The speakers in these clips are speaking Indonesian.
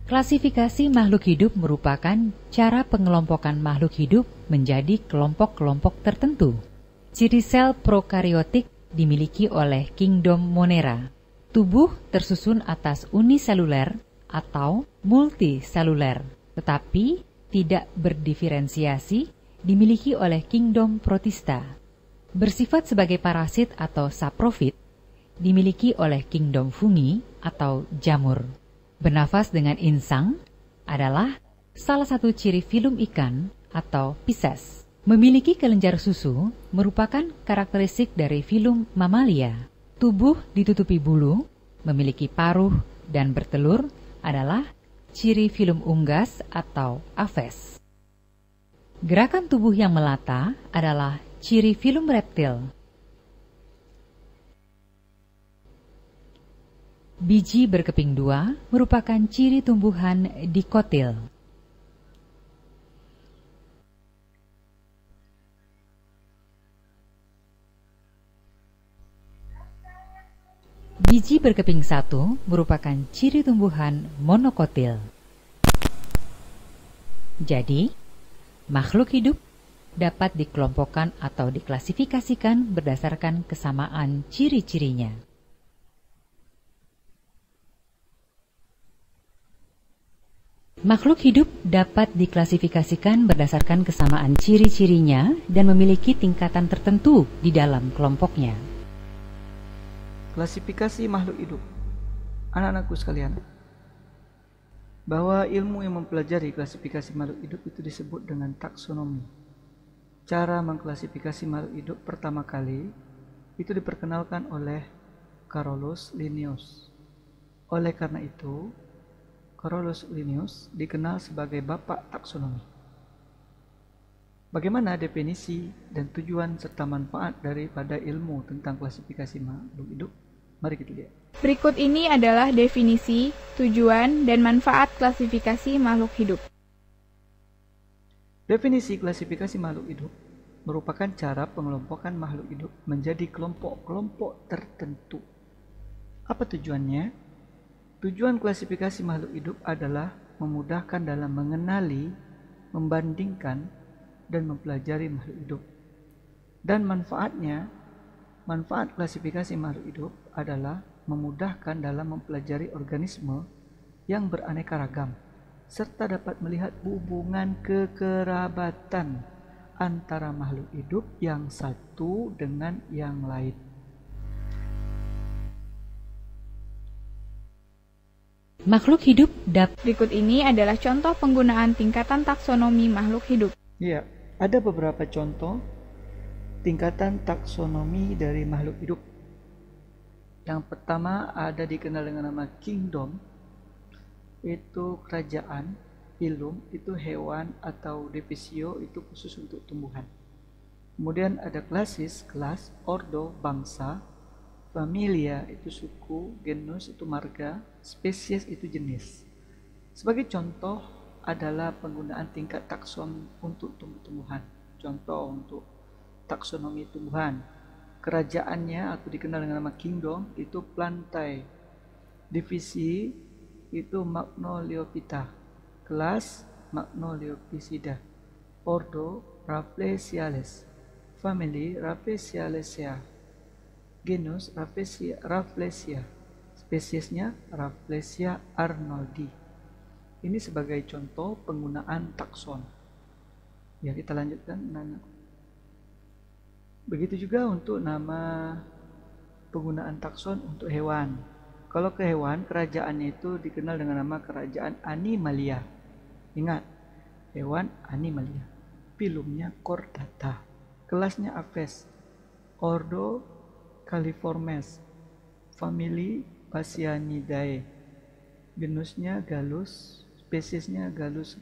Klasifikasi makhluk hidup merupakan cara pengelompokan makhluk hidup menjadi kelompok-kelompok tertentu. Ciri sel prokariotik dimiliki oleh Kingdom Monera. Tubuh tersusun atas uniseluler atau multiseluler, tetapi tidak berdiferensiasi dimiliki oleh Kingdom Protista. Bersifat sebagai parasit atau saprofit dimiliki oleh Kingdom Fungi atau jamur. Bernafas dengan insang adalah salah satu ciri filum ikan atau Pisces. Memiliki kelenjar susu merupakan karakteristik dari filum mamalia. Tubuh ditutupi bulu, memiliki paruh dan bertelur adalah ciri filum unggas atau Aves. Gerakan tubuh yang melata adalah ciri filum reptil. Biji berkeping dua merupakan ciri tumbuhan dikotil. Biji berkeping satu merupakan ciri tumbuhan monokotil. Jadi, makhluk hidup dapat dikelompokkan atau diklasifikasikan berdasarkan kesamaan ciri-cirinya. Makhluk hidup dapat diklasifikasikan berdasarkan kesamaan ciri-cirinya dan memiliki tingkatan tertentu di dalam kelompoknya. Klasifikasi makhluk hidup. Anak-anakku sekalian, bahwa ilmu yang mempelajari klasifikasi makhluk hidup itu disebut dengan taksonomi. Cara mengklasifikasi makhluk hidup pertama kali itu diperkenalkan oleh Carolus Linnaeus. Oleh karena itu, Carolus Linnaeus dikenal sebagai bapak taksonomi. Bagaimana definisi dan tujuan serta manfaat daripada ilmu tentang klasifikasi makhluk hidup? Mari kita lihat. Berikut ini adalah definisi, tujuan, dan manfaat klasifikasi makhluk hidup. Definisi klasifikasi makhluk hidup merupakan cara pengelompokan makhluk hidup menjadi kelompok-kelompok tertentu. Apa tujuannya? Tujuan klasifikasi makhluk hidup adalah memudahkan dalam mengenali, membandingkan, dan mempelajari makhluk hidup. Dan manfaat klasifikasi makhluk hidup adalah memudahkan dalam mempelajari organisme yang beraneka ragam, serta dapat melihat hubungan kekerabatan antara makhluk hidup yang satu dengan yang lain. Makhluk hidup Berikut ini adalah contoh penggunaan tingkatan taksonomi makhluk hidup. Ya, ada beberapa contoh tingkatan taksonomi dari makhluk hidup. Yang pertama ada dikenal dengan nama kingdom, itu kerajaan, phylum itu hewan atau divisio itu khusus untuk tumbuhan. Kemudian ada klasis, kelas, ordo, bangsa, familia itu suku, genus itu marga, spesies itu jenis. Sebagai contoh adalah penggunaan tingkat takson untuk tumbuh-tumbuhan. Contoh untuk taksonomi tumbuhan. Kerajaannya atau dikenal dengan nama kingdom itu plantae. Divisi itu Magnoliophyta. Kelas Magnoliophysidae. Ordo Rafflesiales. Family Rafflesiaceae. Genus Rafflesia. Spesiesnya Rafflesia arnoldi. Ini sebagai contoh penggunaan takson. Ya, kita lanjutkan. Begitu juga untuk nama penggunaan takson untuk hewan. Kalau ke hewan, kerajaannya itu dikenal dengan nama kerajaan Animalia. Ingat, hewan Animalia. Phylumnya Chordata. Kelasnya Aves. Ordo Califormes. Family Phasianidae. Genusnya Gallus, spesiesnya Gallus.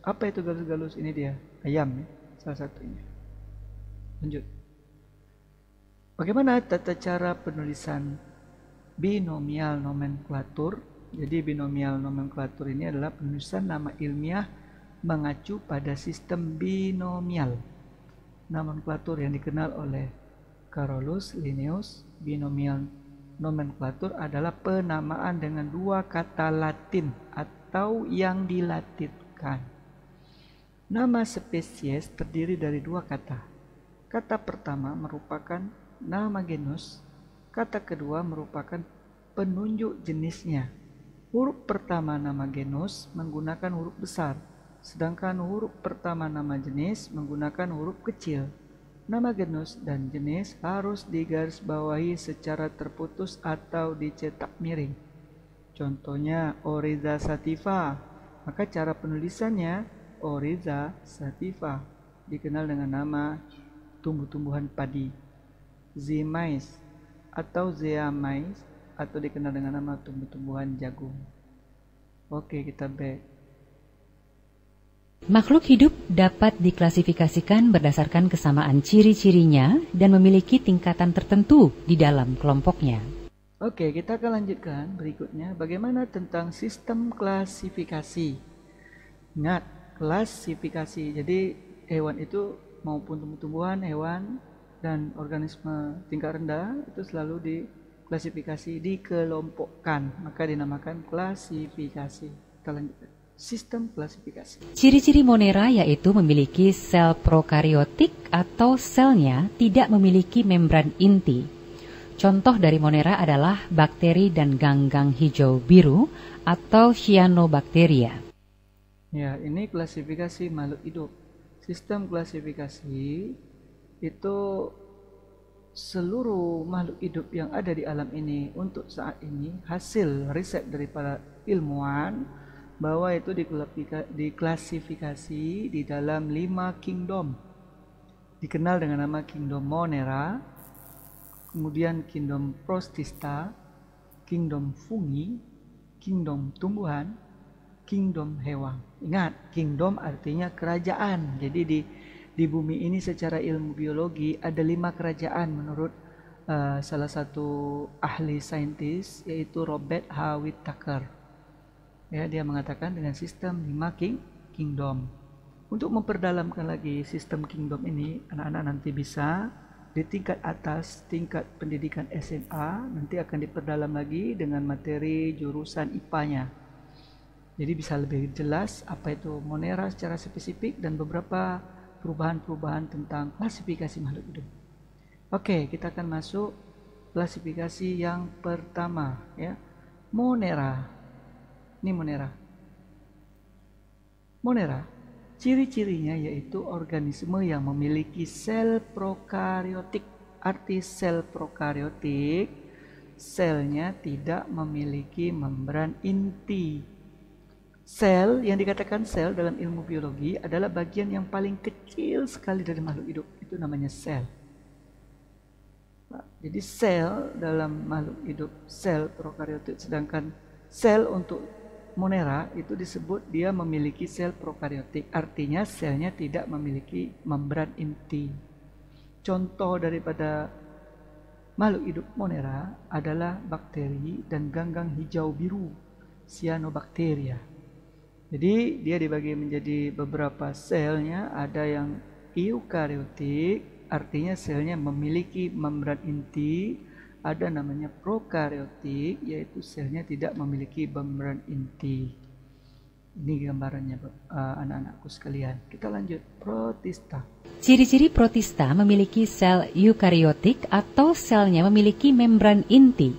Apa itu Gallus? Ini dia, ayam ya, salah satunya. Lanjut. Bagaimana tata cara penulisan binomial nomenklatur? Jadi binomial nomenklatur ini adalah penulisan nama ilmiah mengacu pada sistem binomial. Nomenklatur yang dikenal oleh Carolus Linnaeus, binomial nomenklatur adalah penamaan dengan dua kata Latin atau yang dilatihkan. Nama spesies terdiri dari dua kata. Kata pertama merupakan nama genus, kata kedua merupakan penunjuk jenisnya. Huruf pertama nama genus menggunakan huruf besar, sedangkan huruf pertama nama jenis menggunakan huruf kecil. Nama genus dan jenis harus digarisbawahi secara terputus atau dicetak miring. Contohnya Oryza sativa, maka cara penulisannya Oryza sativa, dikenal dengan nama tumbuh-tumbuhan padi. Zimais atau Zeamais, atau dikenal dengan nama tumbuh-tumbuhan jagung. Oke, kita back. Makhluk hidup dapat diklasifikasikan berdasarkan kesamaan ciri-cirinya dan memiliki tingkatan tertentu di dalam kelompoknya. Oke, kita akan lanjutkan berikutnya. Bagaimana tentang sistem klasifikasi? Ingat, klasifikasi. Jadi hewan itu maupun tumbuh-tumbuhan, hewan, dan organisme tingkat rendah itu selalu diklasifikasi, dikelompokkan, maka dinamakan klasifikasi. Kita lanjutkan. Sistem klasifikasi. Ciri-ciri Monera yaitu memiliki sel prokariotik atau selnya tidak memiliki membran inti. Contoh dari Monera adalah bakteri dan ganggang hijau biru atau Cyanobacteria. Ya, ini klasifikasi makhluk hidup. Sistem klasifikasi itu seluruh makhluk hidup yang ada di alam ini untuk saat ini hasil riset dari para ilmuwan bahwa itu diklasifikasi di dalam 5 kingdom. Dikenal dengan nama kingdom Monera, kemudian kingdom Protista, kingdom Fungi, kingdom tumbuhan, kingdom hewan. Ingat, kingdom artinya kerajaan. Jadi di bumi ini secara ilmu biologi ada 5 kerajaan menurut salah satu ahli saintis, yaitu Robert H. Whittaker. Ya, dia mengatakan dengan sistem 5 kingdom. Untuk memperdalamkan lagi sistem kingdom ini, anak-anak nanti bisa di tingkat atas, tingkat pendidikan SMA, nanti akan diperdalam lagi dengan materi jurusan IPA-nya. Jadi bisa lebih jelas apa itu Monera secara spesifik dan beberapa perubahan-perubahan tentang klasifikasi makhluk hidup. Oke, kita akan masuk klasifikasi yang pertama, ya. Monera. Ini Monera. Monera, ciri-cirinya yaitu organisme yang memiliki sel prokariotik. Arti sel prokariotik, selnya tidak memiliki membran inti. Sel, yang dikatakan sel dalam ilmu biologi adalah bagian yang paling kecil sekali dari makhluk hidup. Itu namanya sel. Nah, jadi sel dalam makhluk hidup, sel prokariotik, sedangkan sel untuk Monera itu disebut dia memiliki sel prokariotik, artinya selnya tidak memiliki membran inti. Contoh daripada makhluk hidup Monera adalah bakteri dan ganggang hijau biru, Cyanobacteria. Jadi dia dibagi menjadi beberapa selnya, ada yang eukariotik, artinya selnya memiliki membran inti. Ada namanya prokariotik, yaitu selnya tidak memiliki membran inti. Ini gambarannya, anak-anakku sekalian. Kita lanjut, Protista. Ciri-ciri Protista memiliki sel eukariotik atau selnya memiliki membran inti.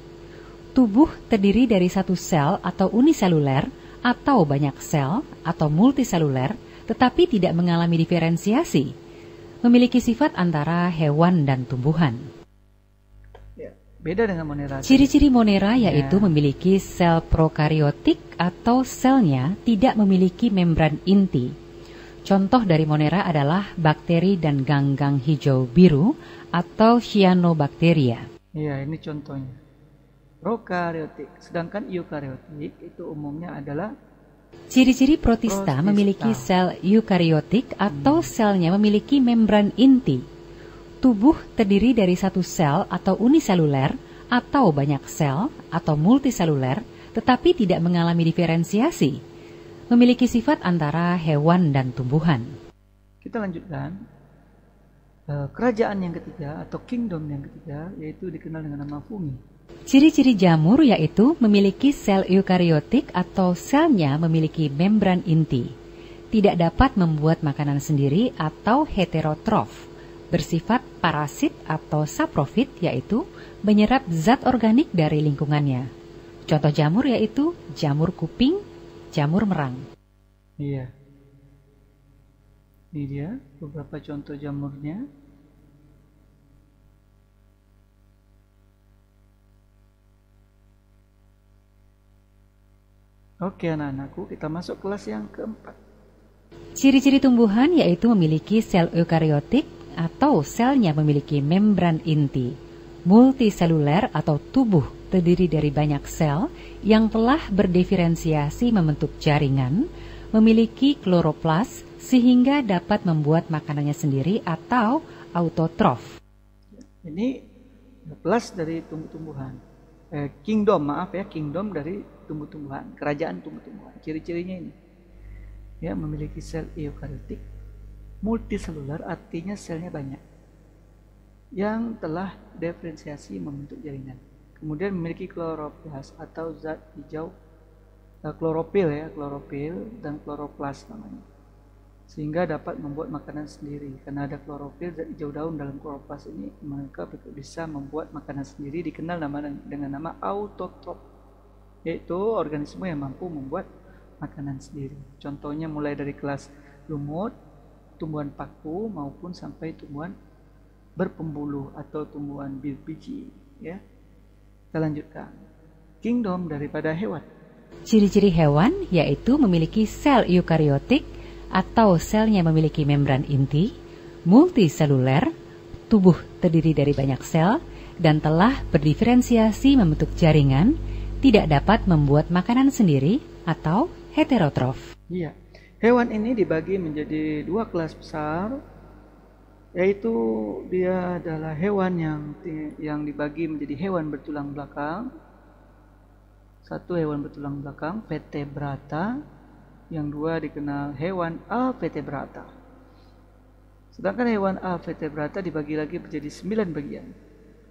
Tubuh terdiri dari satu sel atau uniseluler atau banyak sel atau multiseluler, tetapi tidak mengalami diferensiasi. Memiliki sifat antara hewan dan tumbuhan. Beda dengan Monera. Ciri-ciri Monera yaitu memiliki sel prokariotik atau selnya tidak memiliki membran inti. Contoh dari Monera adalah bakteri dan ganggang hijau biru atau Cyanobacteria. Iya, ini contohnya. Prokariotik, sedangkan eukariotik itu umumnya adalah ciri-ciri Protista memiliki sel eukariotik atau selnya memiliki membran inti. Tubuh terdiri dari satu sel atau uniseluler atau banyak sel atau multiseluler, tetapi tidak mengalami diferensiasi. Memiliki sifat antara hewan dan tumbuhan. Kita lanjutkan. Kerajaan yang ketiga atau kingdom yang ketiga yaitu dikenal dengan nama Fungi. Ciri-ciri jamur yaitu memiliki sel eukariotik atau selnya memiliki membran inti, tidak dapat membuat makanan sendiri atau heterotrof, bersifat parasit atau saprofit yaitu menyerap zat organik dari lingkungannya. Contoh jamur yaitu jamur kuping, jamur merang. Iya. Ini dia beberapa contoh jamurnya. Oke anak-anakku, kita masuk kelas yang keempat. Ciri-ciri tumbuhan yaitu memiliki sel eukariotik atau selnya memiliki membran inti, multiseluler atau tubuh terdiri dari banyak sel yang telah berdiferensiasi membentuk jaringan, memiliki kloroplas sehingga dapat membuat makanannya sendiri atau autotrof. Ini kelas dari tumbuh-tumbuhan. Kingdom dari tumbuh-tumbuhan, kerajaan tumbuh-tumbuhan. Ciri-cirinya ini. Ya, memiliki sel eukariotik, multiseluler artinya selnya banyak, yang telah diferensiasi membentuk jaringan. Kemudian memiliki kloroplas atau zat hijau, klorofil dan kloroplas namanya, sehingga dapat membuat makanan sendiri. Karena ada klorofil, zat hijau daun dalam kloroplas ini, maka bisa membuat makanan sendiri, dikenal dengan nama autotrof, yaitu organisme yang mampu membuat makanan sendiri. Contohnya mulai dari kelas lumut, tumbuhan paku maupun sampai tumbuhan berpembuluh atau tumbuhan berbiji. Ya, kita lanjutkan. Kingdom daripada hewan. Ciri-ciri hewan yaitu memiliki sel eukariotik atau selnya memiliki membran inti, multiseluler, tubuh terdiri dari banyak sel, dan telah berdiferensiasi membentuk jaringan, tidak dapat membuat makanan sendiri atau heterotrof. Iya, hewan ini dibagi menjadi dua kelas besar, yaitu dia adalah hewan yang dibagi menjadi hewan bertulang belakang. Satu hewan bertulang belakang, vertebrata. Yang dua dikenal hewan avertebrata. Sedangkan hewan avertebrata dibagi lagi menjadi 9 bagian.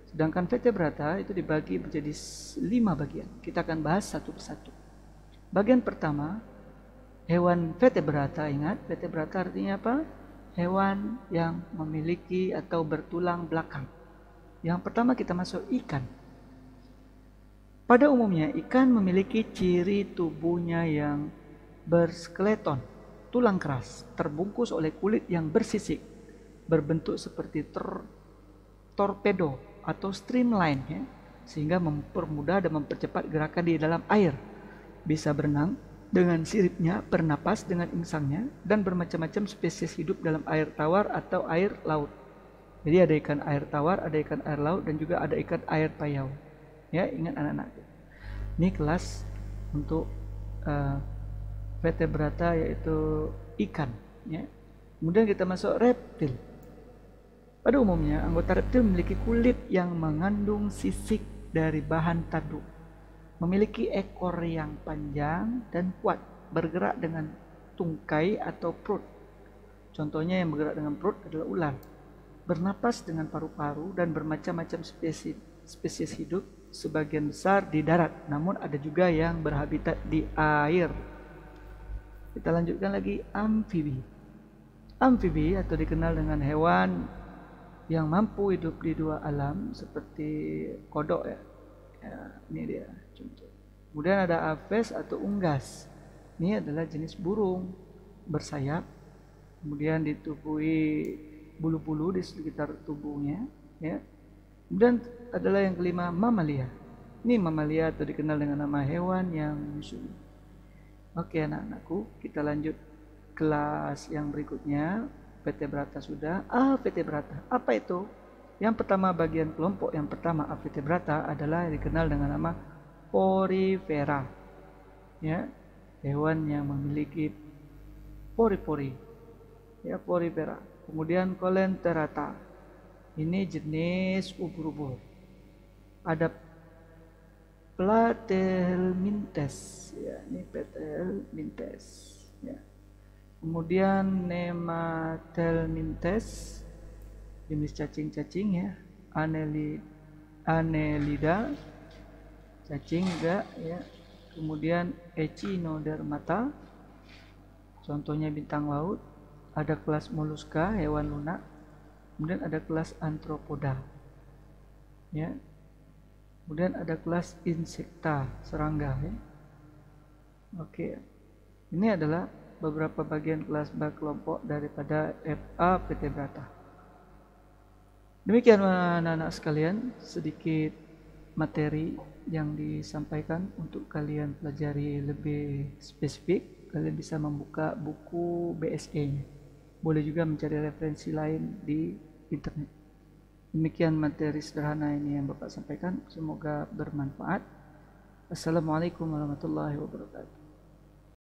Sedangkan vertebrata itu dibagi menjadi 5 bagian. Kita akan bahas satu persatu. Bagian pertama, hewan vertebrata. Ingat, vertebrata artinya apa? Hewan yang memiliki atau bertulang belakang. Yang pertama kita masuk ikan. Pada umumnya ikan memiliki ciri tubuhnya yang berskeleton, tulang keras, terbungkus oleh kulit yang bersisik, berbentuk seperti torpedo atau streamline, ya, sehingga mempermudah dan mempercepat gerakan di dalam air. Bisa berenang dengan siripnya, bernapas dengan insangnya, dan bermacam-macam spesies hidup dalam air tawar atau air laut. Jadi ada ikan air tawar, ada ikan air laut, dan juga ada ikan air payau. Ya, ingat anak-anak. Ini kelas untuk vertebrata, yaitu ikan. Ya. Kemudian kita masuk reptil. Pada umumnya anggota reptil memiliki kulit yang mengandung sisik dari bahan tanduk, memiliki ekor yang panjang dan kuat, bergerak dengan tungkai atau perut. Contohnya yang bergerak dengan perut adalah ular. Bernapas dengan paru-paru dan bermacam-macam spesies hidup, sebagian besar di darat, namun ada juga yang berhabitat di air. Kita lanjutkan lagi, amfibi. Amfibi atau dikenal dengan hewan yang mampu hidup di dua alam seperti kodok, ya. Ya, ini dia contoh. Kemudian ada aves atau unggas. Ini adalah jenis burung bersayap, kemudian ditubuhi bulu-bulu di sekitar tubuhnya, ya. Kemudian adalah yang kelima, mamalia. Ini mamalia atau dikenal dengan nama hewan yang menyusui. Oke anak-anakku, kita lanjut kelas yang berikutnya. Vertebrata sudah. Vertebrata, apa itu? Yang pertama, bagian kelompok yang pertama vertebrata adalah yang dikenal dengan nama porifera. Ya, hewan yang memiliki pori-pori. Ya, porifera. Kemudian coelenterata. Ini jenis ubur-ubur. Ada Platelmintes, ya, ini Platelmintes, ya. Kemudian Nematelmintes, jenis cacing-cacing, ya, Annelida. cacing juga ya. Kemudian Echinodermata, contohnya bintang laut. Ada kelas Mollusca, hewan lunak. Kemudian ada kelas Arthropoda, ya. Kemudian ada kelas Insecta, serangga, ya. Oke, ini adalah beberapa bagian kelas kelompok daripada FA PT Brata. Demikian anak-anak sekalian, sedikit materi yang disampaikan untuk kalian pelajari lebih spesifik. Kalian bisa membuka buku BSE-nya. Boleh juga mencari referensi lain di internet. Demikian materi sederhana ini yang Bapak sampaikan. Semoga bermanfaat. Assalamualaikum warahmatullahi wabarakatuh.